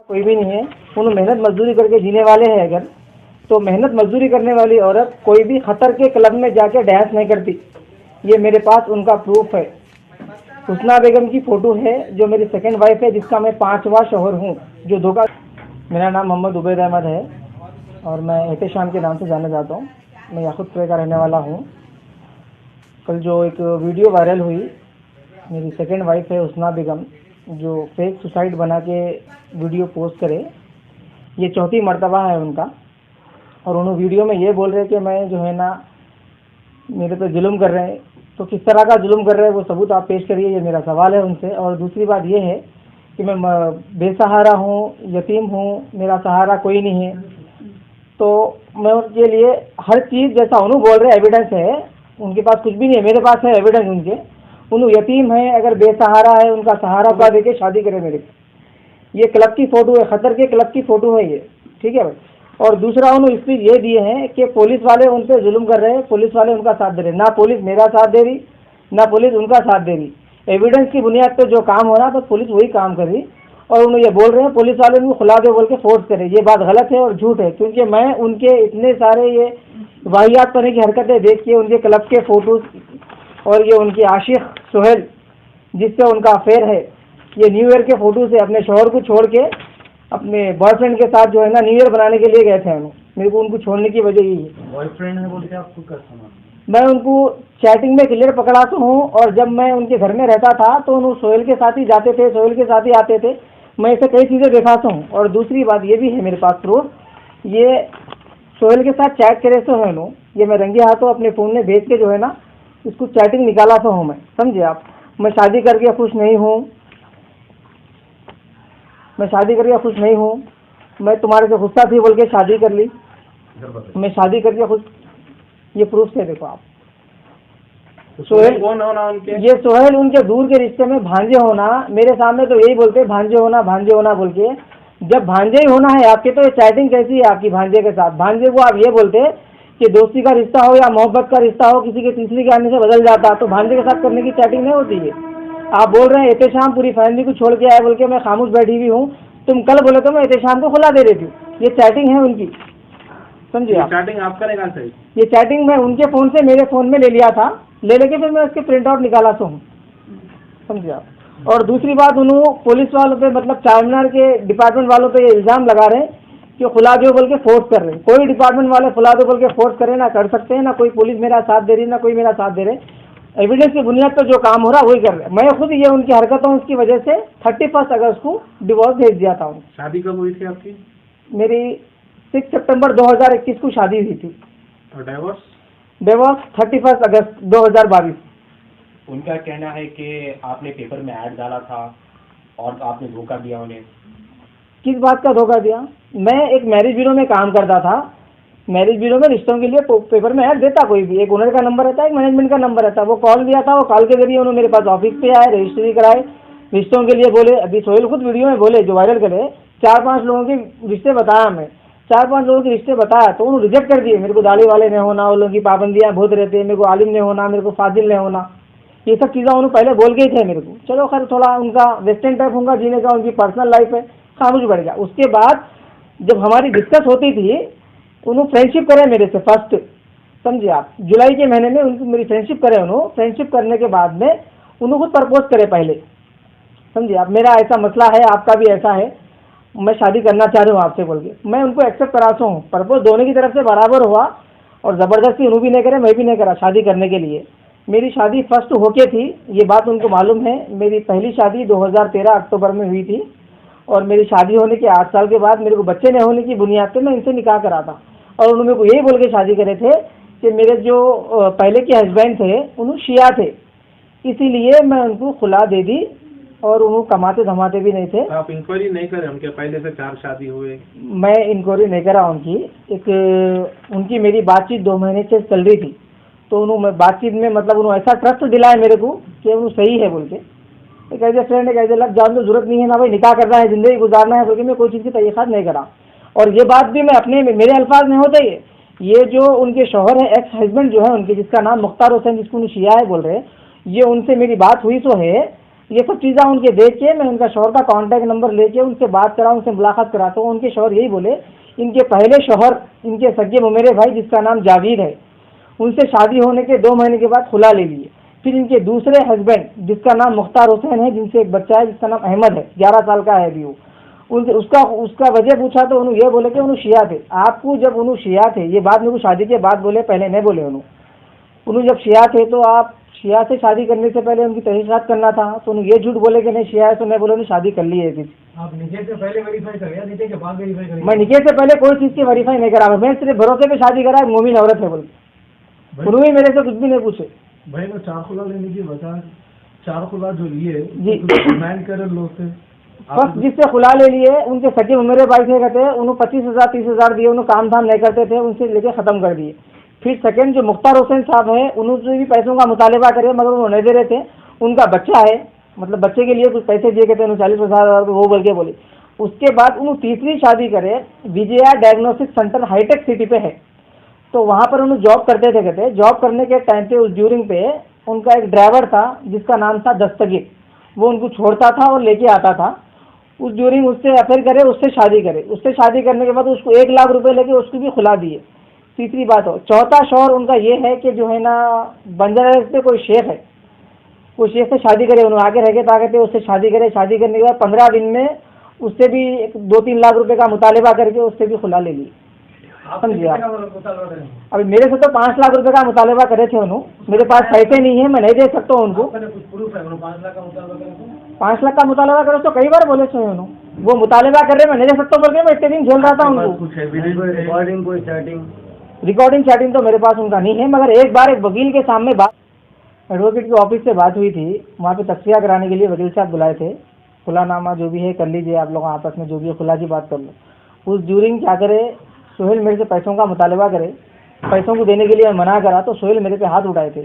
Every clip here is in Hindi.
कोई भी नहीं है। उन्हें मेहनत मजदूरी करके जीने वाले हैं अगर, तो मेहनत मजदूरी करने वाली औरत कोई भी खतर के क्लब में जाके डांस नहीं करती। ये मेरे पास उनका प्रूफ है। हुस्ना बेगम की फ़ोटो है जो मेरी सेकंड वाइफ है, जिसका मैं 5वां शौहर हूँ, जो धोखा। मेरा नाम मोहम्मद उबैद अहमद है और मैं एहतेशाम के नाम से जाना जाता हूँ। मैं याकूतपुर का रहने वाला हूँ। कल जो एक वीडियो वायरल हुई, मेरी सेकंड वाइफ है हुस्ना बेगम, जो फेक सुसाइड बना के वीडियो पोस्ट करे, ये चौथी मर्तबा है उनका। और उन्होंने वीडियो में ये बोल रहे कि मैं जो है ना मेरे पे जुल्म कर रहे हैं। तो किस तरह का जुल्म कर रहे हैं वो सबूत आप पेश करिए, ये मेरा सवाल है उनसे। और दूसरी बात ये है कि मैं बेसहारा हूँ, यतीम हूँ, मेरा सहारा कोई नहीं है। तो मैं उनके लिए हर चीज़, जैसा उन्होंने बोल रहे एविडेंस है, उनके पास कुछ भी नहीं है, मेरे पास है एविडेंस उनके। उन्होंने यतीम है, अगर बेसहारा है, उनका सहारा पा दे के शादी करे मेरे। ये क्लब की फ़ोटो है, खतर के क्लब की फ़ोटो है ये, ठीक है भाई। और दूसरा उन्होंने स्पीच ये दिए हैं कि पुलिस वाले उन पर जुल्म कर रहे हैं, पुलिस वाले उनका साथ दे रहे हैं। ना पुलिस मेरा साथ दे रही, ना पुलिस उनका साथ दे रही। एविडेंस की बुनियाद पर जो काम हो रहा है बस पुलिस वही काम कर रही। और उन्हें ये बोल रहे हैं पुलिस वाले उनको खुला दे बोल के फोर्स करे। ये बात गलत है और झूठ है, क्योंकि मैं उनके इतने सारे ये वाहियात करने की हरकतें देख के, उनके क्लब के फ़ोटोज़, और ये उनकी आशिक सोहेल जिससे उनका अफेयर है, ये न्यू ईयर के फ़ोटो से अपने शौहर को छोड़ के अपने बॉयफ्रेंड के साथ जो है ना न्यू ईयर बनाने के लिए गए थे हम। मेरे को उनको छोड़ने की वजह यही है। बॉयफ्रेंड है बोल के आपको कैसा? मैं उनको चैटिंग में क्लियर पकड़ाता हूँ, और जब मैं उनके घर में रहता था तो उन सोहेल के साथ ही जाते थे, सोहेल के साथ ही आते थे। मैं इसे कई चीज़ें दिखाता हूँ। और दूसरी बात ये भी है मेरे पास प्रूफ, ये सोहेल के साथ चैट करे से है नो, ये मैं रंगे हाथों अपने फ़ोन में भेज के जो है ना इसको चैटिंग निकाला तो हूँ मैं, समझे आप। मैं शादी करके खुश नहीं हूँ, मैं शादी करके खुश नहीं हूँ, मैं तुम्हारे से गुस्सा थी बोल के शादी कर ली, मैं शादी करके खुश। ये प्रूफ से देखो आप। सोहेल कौन होना उनके? ये सोहेल उनके दूर के रिश्ते में भांजे होना। मेरे सामने तो यही बोलते भांजे होना बोल के। जब भांजे ही होना है आपके, तो ये चैटिंग कैसी है आपकी भांजे के साथ? भांजे को आप ये बोलते कि दोस्ती का रिश्ता हो या मोहब्बत का रिश्ता हो, किसी के तीसरी के आने से बदल जाता, तो भांजे के साथ करने की चैटिंग नहीं होती है। आप बोल रहे हैं एहतेशाम पूरी फैमिली को छोड़ के आए बोल के मैं खामोश बैठी हुई हूँ। तुम कल बोले तो मैं एहतेशाम को खुला दे रही थी। ये चैटिंग है उनकी, समझिए आप। चैटिंग आपका नहीं सही? ये चैटिंग मैं उनके फ़ोन से मेरे फ़ोन में ले लिया था, ले लेके फिर मैं उसके प्रिंट आउट निकाला तो हूँ, समझिए आप। और दूसरी बात, उन्होंने पुलिस वालों पे, मतलब चारमीनार के डिपार्टमेंट वालों पे ये इल्ज़ाम लगा रहे हैं कि खुला दो बोल के फोर्स कर रहे हैं। कोई डिपार्टमेंट वाले खुला दो बोल के फोर्स करे ना कर सकते हैं, ना कोई पुलिस मेरा साथ दे रही, ना कोई मेरा साथ दे रहे। एविडेंस की बुनियाद पर जो काम हो रहा है वही कर रहे हैं। मैं खुद ये उनकी हरकतों की वजह से 31 अगस्त को डिवोर्स भेज दिया था उन्हें। शादी कब हुई थी आपकी? मेरी 6 सितंबर 2021 को शादी हुई थी। और डिवोर्स? डिवोर्स 31 अगस्त 2022। उनका कहना है कि आपने पेपर में ऐड डाला था और आपने धोखा दिया उन्हें। किस बात का धोखा दिया? मैं एक मैरिज ब्यूरो में काम करता था। मैरिज ब्यूरो में रिश्तों के लिए पेपर में ऐड देता कोई भी। एक ओनर का नंबर रहता है, एक मैनेजमेंट का नंबर रहता है। वो कॉल दिया था, वो कॉल के जरिए उन्होंने मेरे पास ऑफिस पे आए, रजिस्ट्री कराए, रिश्तों के लिए बोले। अभी सोहेल खुद वीडियो में बोले, जो वायरल करे, 4-5 लोगों के रिश्ते बताया। मैं 4-5 लोगों के रिश्ते बताया तो उन्होंने रिजेक्ट कर दिए। मेरे को दाढ़ी वाले नहीं होना, उन लोगों की पाबंदियाँ बहुत रहती है, मेरे को आलिम नहीं होना, मेरे को फाजिल नहीं होना, ये सब चीज़ें उन्होंने पहले बोल के ही थे मेरे को। चलो खैर, थोड़ा उनका वेस्टर्न टाइप होगा जीने का, उनकी पर्सनल लाइफ है, खामोश बढ़ गया। उसके बाद जब हमारी डिस्कस होती थी, उन्होंने फ्रेंडशिप करे मेरे से फर्स्ट, समझिए आप। जुलाई के महीने में उनको मेरी फ्रेंडशिप करे। उन्होंने फ्रेंडशिप करने के बाद में उन्होंने खुद प्रपोज करे पहले, समझिए आप। मेरा ऐसा मसला है, आपका भी ऐसा है, मैं शादी करना चाह रहा हूँ आपसे बोल के। मैं उनको एक्सेप्ट कराता हूँ। प्रपोज दोनों की तरफ से बराबर हुआ, और ज़बरदस्ती उन्होंने भी नहीं करे, मैं भी नहीं करा शादी करने के लिए। मेरी शादी फर्स्ट होके थी, ये बात उनको मालूम है। मेरी पहली शादी 2013 अक्टूबर में हुई थी, और मेरी शादी होने के 8 साल के बाद मेरे को बच्चे नहीं होने की बुनियाद पे मैं इनसे निकाह करा था। और उन्होंने मेरे को यही बोल के शादी करे थे कि मेरे जो पहले के हस्बैंड थे उन्होंने शिया थे, इसीलिए मैं उनको खुला दे दी। और उन्होंने कमाते धमाते भी नहीं थे। आप इंक्वायरी नहीं करे उनके पहले से 4 शादी हुए? मैं इंक्वायरी नहीं करा उनकी। उनकी मेरी बातचीत 2 महीने से चल रही थी, तो उन्होंने बातचीत में, मतलब उन्होंने ऐसा ट्रस्ट दिलाया मेरे को कि उन्होंने सही है बोल के। एक ऐसे फ्रेंड, एक ऐसे लग जान, तो जरूरत नहीं है ना भाई, निकाह करना है, ज़िंदगी गुजारना है बोल के मैं कोई चीज़ की तहक़ीक़ात नहीं करा। और ये बात भी मैं अपने, मेरे अल्फाज में होते ही, ये जो उनके शौहर है, एक्स हस्बैंड जो है उनके, जिसका नाम मुख्तार हुसैन, जिसको उन्हें शिया है बोल रहे हैं, ये उनसे मेरी बात हुई तो है। ये सब चीज़ें उनके देख के मैं उनका शौहर का कांटेक्ट नंबर लेके उनसे बात करा, उनसे मुलाकात कराता हूँ। उनके शौहर यही बोले, इनके पहले शौहर इनके सगे ममेरे भाई जिसका नाम जावेद है, उनसे शादी होने के 2 महीने के बाद खुला ले लिए। फिर इनके दूसरे हस्बैंड जिसका नाम मुख्तार हुसैन है, जिनसे एक बच्चा है जिसका नाम अहमद है, 11 साल का है अभी वो। उनसे उसका वजह पूछा तो उन्होंने ये बोले कि उन्होंने शिया थे। आपको जब उन्होंने शिया थे, ये बात मेरे को शादी के बाद बोले, पहले नहीं बोले उन्होंने जब शिया थे तो आप शिया से शादी करने से पहले उनकी तहकीकात करना था, तो उन्होंने ये झूठ बोले कि नहीं शिया है, तो मैं बोले उन्होंने शादी कर ली है किसी। आप निकाह से पहले वेरीफाई करें या निकाह के बाद वेरीफाई करें? मैं निकाह से पहले कोई चीज़ की वेरीफाई नहीं करा, मैं सिर्फ भरोसे पे शादी करा, मोमिन औरत है बोल। उन्होंने मेरे से कुछ भी नहीं पूछे। भाई मैं 4 खुला लेने की बता, 4 खुला जो लिए जी। डिमांड करे लोग से फर्स्ट जिससे खुला ले लिए उनके सगे मेरे भाई से कहते हैं, उन्होंने 25,000 30,000 दिए, उन्होंने काम धाम नहीं करते थे, उनसे लेके ख़त्म कर दिए। फिर सेकंड जो मुख्तार हुसैन साहब है, उन्होंने भी पैसों का मुतालबा करे मगर उन्होंने नहीं दे रहे थे। उनका बच्चा है, मतलब बच्चे के लिए कुछ पैसे दिए कहते हैं 40,000 वो बोल के बोले। उसके बाद उन्होंने तीसरी शादी करे, विजया डायग्नोस्टिक सेंटर हाईटेक सिटी पे है, तो वहाँ पर उन्होंने जॉब करते थे। कहते जॉब करने के टाइम पे उस ड्यूरिंग पे उनका एक ड्राइवर था जिसका नाम था दस्तगीर, वो उनको छोड़ता था और लेके आता था। उस ड्यूरिंग उससे अफेयर करे, उससे शादी करे, उससे शादी करने के बाद उसको 1 लाख रुपए लेके उसको भी खुला दिए। तीसरी बात हो, चौथा शौहर उनका ये है कि जो है ना बंजारा से कोई शेख है, वो शेख से शादी करे, उन्होंने आगे रह के ताकत है उससे शादी करे। शादी करने के बाद 15 दिन में उससे भी 2-3 लाख रुपए का मुतालबा करके उससे भी खुला ले ली। समझिए आप, अभी मेरे से तो 5 लाख रुपए का मुतालबा करे थे उन्होंने, मेरे पास पैसे नहीं है, मैं नहीं दे सकता उनको। 5 लाख का मुतालबा करो तो कई बार बोले थे उन्होंने, वो मुतालबा कर रहे मैं नहीं दे सकता बोल के मैं इतने दिन झेल रहा था उनको। रिकॉर्डिंग चैटिंग तो मेरे पास उनका नहीं है, मगर एक बार एक वकील के सामने बात, एडवोकेट के ऑफिस से बात हुई थी, वहाँ पे तस्फिया कराने के लिए वकील साहब बुलाए थे। खुलानामा जो भी है कर लीजिए आप लोग आपस में, जो भी है खुला की बात कर लो। उस ड्यूरिंग क्या करे, सोहेल मेरे से पैसों का मुतालबा करे, पैसों को देने के लिए मैं मना करा तो सोहेल मेरे पे हाथ उठाए थे।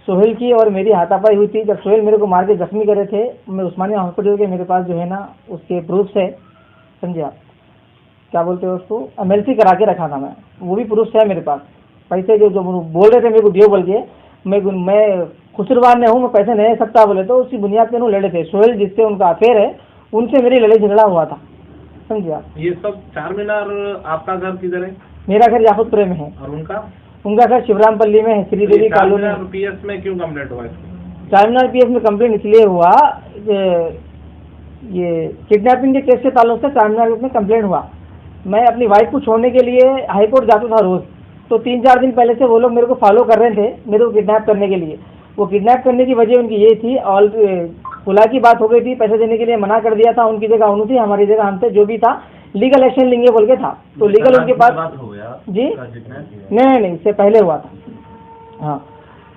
सोहेल की और मेरी हाथापाई हुई थी। जब सोहेल मेरे को मार के जख्मी करे थे, मैं उस्मानिया हॉस्पिटल के मेरे पास जो है ना उसके प्रूफ्स है, समझे आप, क्या बोलते हैं उसको, MLC करा के रखा था मैं, वो भी प्रूफ्स है मेरे पास। पैसे जो बोल रहे थे मेरे को दियो बोल के, मैं खुसरवान नहीं हूँ, मैं पैसे नहीं दे सकता बोले, तो उसी बुनियाद पे लड़े थे। सोहेल जिससे उनका अफेयर है उनसे मेरी लड़ाई झगड़ा हुआ था, समझे आप। ये सब चार मीनार, आपका घर किधर है? मेरा घर याकूतपुरे में है, और उनका घर शिवरामपल्ली में है, श्रीदेवी कॉलोनी। PS में क्यों कंप्लेंट हुआ? चारमीनार PS में कंप्लेंट इसलिए हुआ, ये किडनैपिंग के केस के ताल्लुक से चारमीनार में कंप्लेंट हुआ। मैं अपनी वाइफ को छोड़ने के लिए हाई कोर्ट जाता था रोज़, तो 3-4 दिन पहले से वो लोग मेरे को फॉलो कर रहे थे, मेरे को किडनैप करने के लिए। वो किडनैप करने की वजह उनकी ये थी, और खुला की बात हो गई थी, पैसे देने के लिए मना कर दिया था, उनकी जगह उन्होंने थी, हमारी जगह हम थे, जो भी था लीगल एक्शन लेंगे बोल के था, तो लीगल उनके पास जी नहीं इससे पहले हुआ था। हाँ,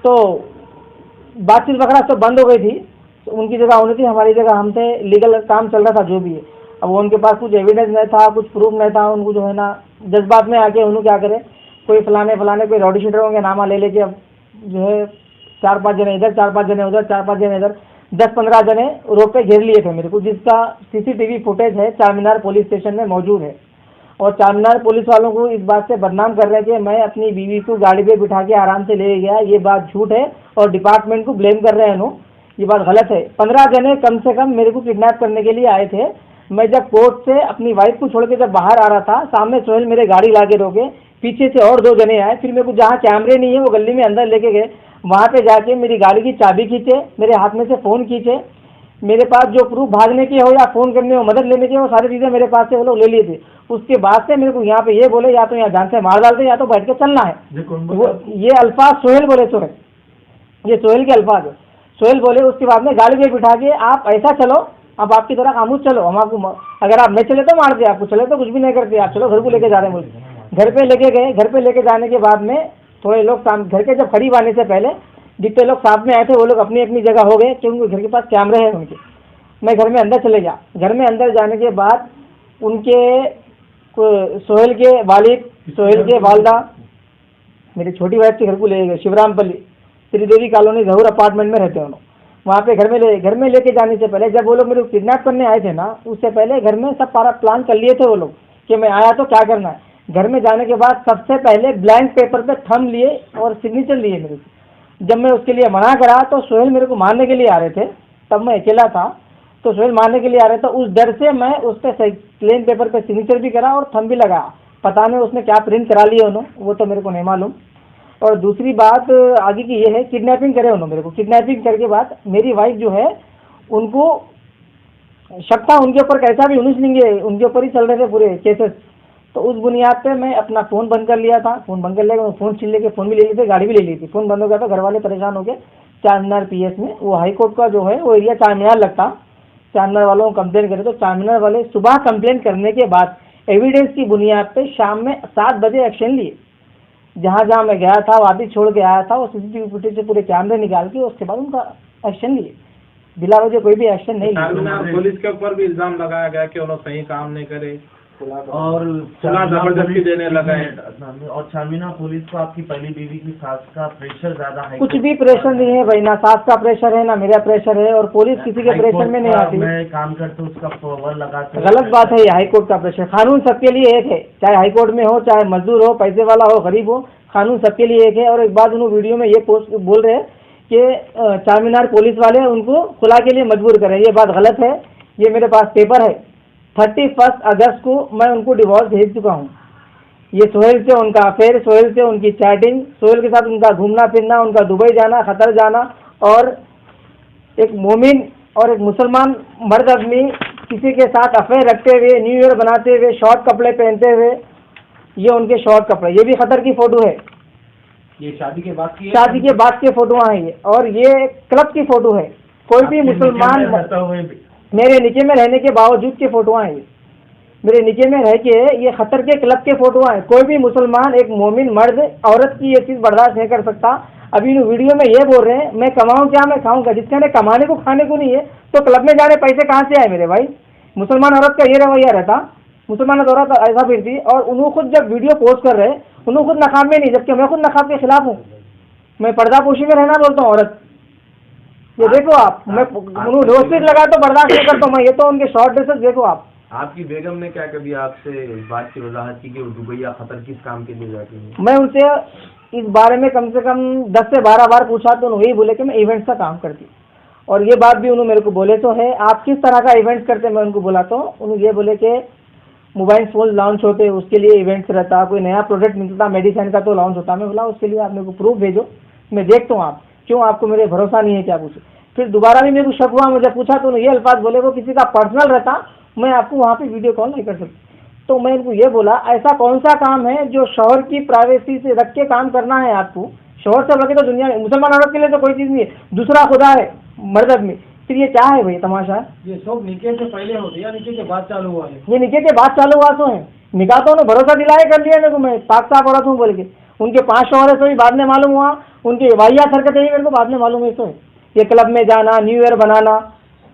तो बातचीत वगैरह सब बंद हो गई थी, तो उनकी जगह उन्हें थी, हमारी जगह हम थे, लीगल काम चल रहा था जो भी है। अब वो उनके पास कुछ एविडेंस नहीं था, कुछ प्रूफ नहीं था, उनको जो है ना जज्बात में आके उन्होंने क्या करे, कोई फलाने कोई रॉडी शीटरों के नामा ले लेके अब जो है 4-5 जने इधर, 4-5 जने उधर, 4-5 जने इधर, 10-15 जने रोड पे घेर लिए थे मेरे को, जिसका CCTV फुटेज है चारमीनार पुलिस स्टेशन में मौजूद है। और चारमीनार पुलिस वालों को इस बात से बदनाम कर रहे हैं कि मैं अपनी बीवी को गाड़ी पे बिठा के आराम से ले गया, ये बात झूठ है, और डिपार्टमेंट को ब्लेम कर रहे हैं उन्होंने, ये बात गलत है। 15 जने कम से कम मेरे को किडनैप करने के लिए आए थे। मैं जब कोर्ट से अपनी वाइफ को छोड़ के जब बाहर आ रहा था, सामने सोहेल मेरे गाड़ी ला के रोके, पीछे से और 2 जने आए, फिर मेरे को जहाँ कैमरे नहीं है वो गली में अंदर लेके गए, वहाँ पे जाके मेरी गाड़ी की चाबी खींचे, मेरे हाथ में से फ़ोन खींचे, मेरे पास जो प्रूफ भागने की हो या फ़ोन करने हो, मदद लेने की हो, सारी चीज़ें मेरे पास से वो लोग ले लिए थे। उसके बाद से मेरे को यहाँ पे ये बोले या तो यहाँ जान से मार डालते या तो बैठ के चलना है। वो ये अल्फाज सोहेल बोले, ये सोहेल के अल्फाज है। सोहेल बोले, उसके बाद में गाड़ी पे बिठा के आप ऐसा चलो, अब आपकी तरह खामोश चलो, हम आपको अगर आप नहीं चले तो मार दे, आपको चले तो कुछ भी नहीं करते, आप चलो घर को लेके जा रहे हैं मुझे। घर पे लेके गए, घर पे लेके जाने के बाद में थोड़े लोग घर के जब करीब आने से पहले जितने लोग साथ में आए थे वो लोग अपनी अपनी जगह हो गए, क्योंकि घर के पास कैमरे हैं उनके। मैं घर में अंदर चले गया। घर में अंदर जाने के बाद उनके सोहेल के वालिद, सोहेल के वालदा मेरी छोटी वाइफ के घर को ले गए, शिवरामपल्ली श्रीदेवी कॉलोनी जहूर अपार्टमेंट में रहते हैं उन्होंने। वहाँ पे घर में लेके जाने से पहले जब वो लोग मेरे को किडनैप करने आए थे ना, उससे पहले घर में सब सारा प्लान कर लिए थे वो लोग कि मैं आया तो क्या करना है। घर में जाने के बाद सबसे पहले ब्लैंक पेपर पे थंब लिए और सिग्नेचर लिए मेरे से। जब मैं उसके लिए मना करा तो सोहेल मेरे को मारने के लिए आ रहे थे, तब मैं अकेला था, तो सोहेल मारने के लिए आ रहा था। उस डर से मैं उस पर प्लेन पेपर पे सिग्नेचर भी करा और थंब भी लगाया। पता नहीं उसने क्या प्रिंट करा लिया उन्होंने, वो तो मेरे को नहीं मालूम। और दूसरी बात आगे की ये है, किडनैपिंग करे उन्होंने मेरे को। किडनैपिंग करके बाद मेरी वाइफ जो है, उनको शक था उनके ऊपर, कैसा भी उन्नीस लेंगे उनके ऊपर ही चल रहे थे पूरे केसेस। तो उस बुनियाद पे मैं अपना फ़ोन बंद कर लिया था। फ़ोन बंद कर लिया, फ़ोन छीन लेके फ़ोन भी ले लिए थे, गाड़ी भी ले ली थी। फ़ोन बंद हो गया था, घर वाले परेशान हो गए। चार मीनार PS में, वो हाई कोर्ट का जो है वो एरिया चार मीनार लगता। चार मीनार वालों को कंप्लेन करे तो चार मीनार वाले सुबह कंप्लेन करने के बाद एविडेंस की बुनियाद पे शाम में 7 बजे एक्शन लिए। जहाँ जहाँ मैं गया था वहाँ भी छोड़ के आया था, वो CCTV फुटेज से पूरे कैमरे निकाल के उसके बाद उनका एक्शन लिए। बिला वजह कोई भी एक्शन नहीं लिया। चारमीनार पुलिस के ऊपर भी इल्जाम लगाया गया कि उन्होंने सही काम नहीं करे और खुला जबरदस्ती देने लगा है। और चारमीनार पुलिस को आपकी पहली बीवी की सास का प्रेशर ज्यादा है। कुछ भी प्रेशर नहीं है भाई, ना सास का प्रेशर है ना मेरा प्रेशर है, और पुलिस किसी के प्रेशर में नहीं आती। मैं काम करते उसका पावर लगाते। गलत बात है ये हाई कोर्ट का प्रेशर। कानून सबके लिए एक है, चाहे हाई कोर्ट में हो, चाहे मजदूर हो, पैसे वाला हो, गरीब हो, कानून सबके लिए एक है। और एक बात उन्होंने वीडियो में ये पोस्ट बोल रहे हैं कि चारमीनार पुलिस वाले उनको खुला के लिए मजबूर करें, ये बात गलत है। ये मेरे पास पेपर है, 31 अगस्त को मैं उनको डिवोर्स भेज चुका हूँ। ये सोहेल से उनका अफेयर, सोहेल से उनकी चैटिंग, सोहेल के साथ उनका घूमना फिरना, उनका दुबई जाना, कतर जाना, और एक मोमिन और एक मुसलमान मर्द आदमी किसी के साथ अफेयर रखते हुए, न्यू ईयर बनाते हुए, शॉर्ट कपड़े पहनते हुए, ये उनके शॉर्ट कपड़े, ये भी खतर की फ़ोटो है। ये शादी के बाद की है? शादी के बाद के फोटो हैं ये, और ये क्लब की फ़ोटो है। कोई भी मुसलमान मेरे नीचे में रहने के बावजूद के फोटो हैं ये, मेरे नीचे में रह के ये खतर के क्लब के फोटो हैं। कोई भी मुसलमान, एक मोमिन मर्द, औरत की ये चीज़ बर्दाश्त नहीं कर सकता। अभी वीडियो में ये बोल रहे हैं मैं कमाऊँ क्या, मैं खाऊँगा। जिसके ने कमाने को खाने को नहीं है तो क्लब में जाने पैसे कहाँ से आए मेरे भाई। मुसलमान औरत का ये रवैया रहता, मुसलमान औरत ऐसा फिरती। और उन्होंने खुद जब वीडियो पोस्ट कर रहे हैं, उन्होंने खुद नकाब में नहीं, जबकि मैं खुद नकाब के खिलाफ हूँ। मैं पर्दापोशी में रहना बोलता हूँ औरत। ये देखो आप, मैं रोस्टिक लगा तो बर्दाश्त नहीं करता हूँ मैं, ये तो उनके शॉर्ट ड्रेसेस देखो आप। आपकी बेगम ने क्या कभी आपसे इस बात की वजाहत की कि वो दुबई या खतर किस काम के लिए जाती है? मैं उनसे इस बारे में कम से कम 10 से 12 बार पूछा तो उन्होंने यही बोले कि मैं इवेंट्स का काम करती हूँ। और ये बात भी उन्होंने मेरे को बोले तो है, आप किस तरह का इवेंट्स करते हैं। मैं उनको बोला तो उन्होंने ये बोले कि मोबाइल फ़ोन लॉन्च होते उसके लिए इवेंट्स रहता, कोई नया प्रोडक्ट मिलता, मेडिसिन का तो लॉन्च होता। मैं बोला उसके लिए आप मेरे को प्रूफ भेजो, मैं देखता हूँ आप क्यों, आपको मेरे भरोसा नहीं है क्या पूछो। फिर दोबारा भी मेरे को शक हुआ, मुझे पूछा तो ये अल्फाज बोले वो किसी का पर्सनल रहता, मैं आपको वहाँ पे वीडियो कॉल नहीं कर सकती। तो मैं इनको ये बोला ऐसा कौन सा काम है जो शौहर की प्राइवेसी से रख के काम करना है आपको। शौहर से रखे तो दुनिया में मुसलमान औरत के लिए तो कोई चीज़ नहीं है, दूसरा खुदा है मर्द आदमी। फिर ये क्या है भाई तमाशा। ये सब निकाह से पहले होती है, निकाह के बाद चालू हुआ है। ये निकाह के बाद चालू हुआ तो है, निकाह तो उन्होंने भरोसा दिलाए कर लिया मेरे को, मैं पाक साफ औरत हूँ बोल के। उनके 5 शौहर से भी बाद में मालूम हुआ, उनकी वाहियात हरकतें ही मेरे को बाद में मालूम है। तो ये क्लब में जाना, न्यू ईयर बनाना,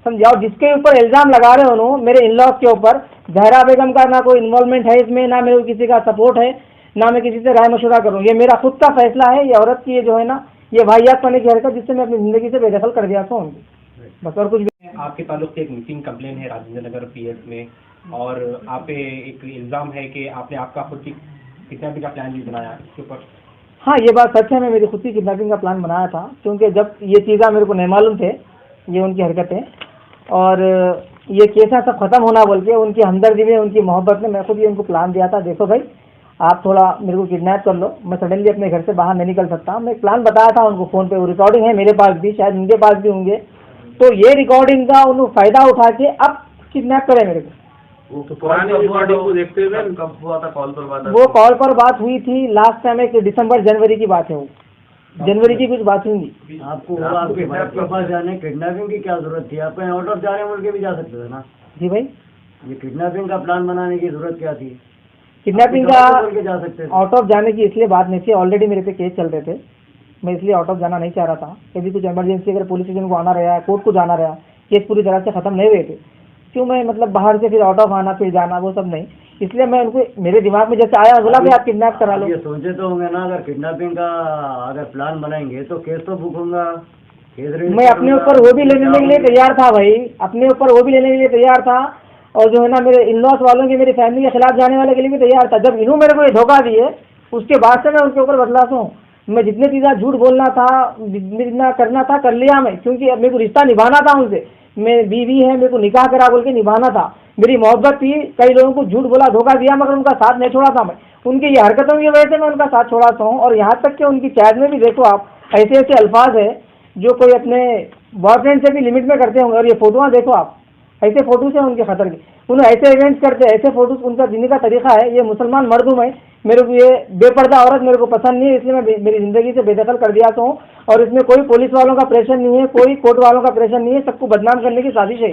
समझाओ जिसके ऊपर इल्ज़ाम लगा रहे हो उन्होंने मेरे इन लॉज के ऊपर, जहरा बेगम का ना कोई इन्वॉल्वमेंट है इसमें, ना मेरे को किसी का सपोर्ट है, ना मैं किसी से राय मशवरा करूँ। ये मेरा खुद का फैसला है। ये औरत की ये जो है ना, ये वाहियात करने की हरकत जिससे मैं अपनी ज़िंदगी से बेदखल कर दिया था उनकी, बस और कुछ भी। आपके ताल्लुक से एक मिसिंग कंप्लेन है राजेंद्र नगर PS में, और आप पे एक इल्ज़ाम है कि आपने आपका खुद की किडनैपिंग का प्लान भी बनाया इसके ऊपर। हाँ ये बात सच है, मैं मेरी खुद की किडनैपिंग का प्लान बनाया था, क्योंकि जब ये चीज़ें मेरे को नहीं मालूम थे, ये उनकी हरकतें और ये केसा सब ख़त्म होना बोल के उनकी हमदर्दी में, उनकी मोहब्बत में मैं खुद ये उनको प्लान दिया था। देखो भाई आप थोड़ा मेरे को किडनैप कर लो, मैं सडनली अपने घर से बाहर नहीं निकल सकता। मैं एक प्लान बताया था उनको फ़ोन पे, वो रिकॉर्डिंग है मेरे पास भी, शायद उनके पास भी होंगे। तो ये रिकॉर्डिंग का उन्होंने फ़ायदा उठा के अब किडनैप करें मेरे को। वो तो पुरानी रिकॉर्डिंग को देखते हुए कब हुआ था कॉल पर बात? वो कॉल पर बात हुई थी लास्ट टाइम, एक दिसंबर जनवरी की बात है, वो जनवरी की कुछ बात हुई थी। आपको आपके पास जाने किडनैपिंग की क्या जरूरत थी? आप आउट ऑफ जाने बोल के भी जा सकते थे ना। जी भाई, ये किडनैपिंग का प्लान बनाने की जरूरत क्या थी? किडनैपिंग बोल के जा सकते थे। का आउट ऑफ जाने की इसलिए बात नहीं थी, ऑलरेडी मेरे पे केस चल रहे थे, मैं इसलिए आउट ऑफ जाना नहीं चाह रहा था। कभी कुछ इमरजेंसी अगर पुलिस स्टेशन को आना रहा, कोर्ट को जाना रहा, केस पूरी तरह से ख़त्म नहीं हुए थे, क्यों मैं मतलब बाहर से फिर आउट ऑफ आना फिर जाना वो सब नहीं। इसलिए मैं उनको, मेरे दिमाग में जैसे आया बोला भाई आप किडनैप करा लो। ये सोचे तो होंगे ना, अगर किडनैपिंग का अगर प्लान बनाएंगे तो केस तो बुक होगा। मैं अपने ऊपर वो भी लेने के लिए तैयार था भाई, अपने ऊपर वो भी लेने के लिए तैयार था, और जो है ना मेरे इन लॉस वालों के, मेरी फैमिली के खिलाफ जाने वाले के लिए भी तैयार था। जब इन्होंने मेरे को ये धोखा दिए उसके बाद से मैं उनके ऊपर बदला हूँ। मैं जितने चीज़ें झूठ बोलना था, जितना करना था कर लिया मैं, क्योंकि अब मेरे को रिश्ता निभाना था उनसे। मैं बीवी है, मेरे को निकाह करा बोल के निभाना था, मेरी मोहब्बत थी। कई लोगों को झूठ बोला, धोखा दिया, मगर उनका साथ नहीं छोड़ा था मैं। उनकी ये हरकतों की वजह से मैं उनका साथ छोड़ाता हूँ। और यहाँ तक कि उनकी चैट में भी देखो आप, ऐसे ऐसे अल्फाज है जो कोई अपने बॉयफ्रेंड से भी लिमिट में करते होंगे। और ये फोटोआँ देखो आप, ऐसे फोटोज हैं उनके खतर की, उन्हें ऐसे इवेंट्स करते हैं, ऐसे फोटोज, उनका जीने का तरीका है। ये मुसलमान मर्द हूँ मैं, मेरे को ये बेपर्दा औरत मेरे को पसंद नहीं है, इसलिए मैं मेरी ज़िंदगी से बेदखल कर दिया हूँ। और इसमें कोई पुलिस वालों का प्रेशर नहीं है, कोई कोर्ट वालों का प्रेशर नहीं है, सबको बदनाम करने की साजिश है।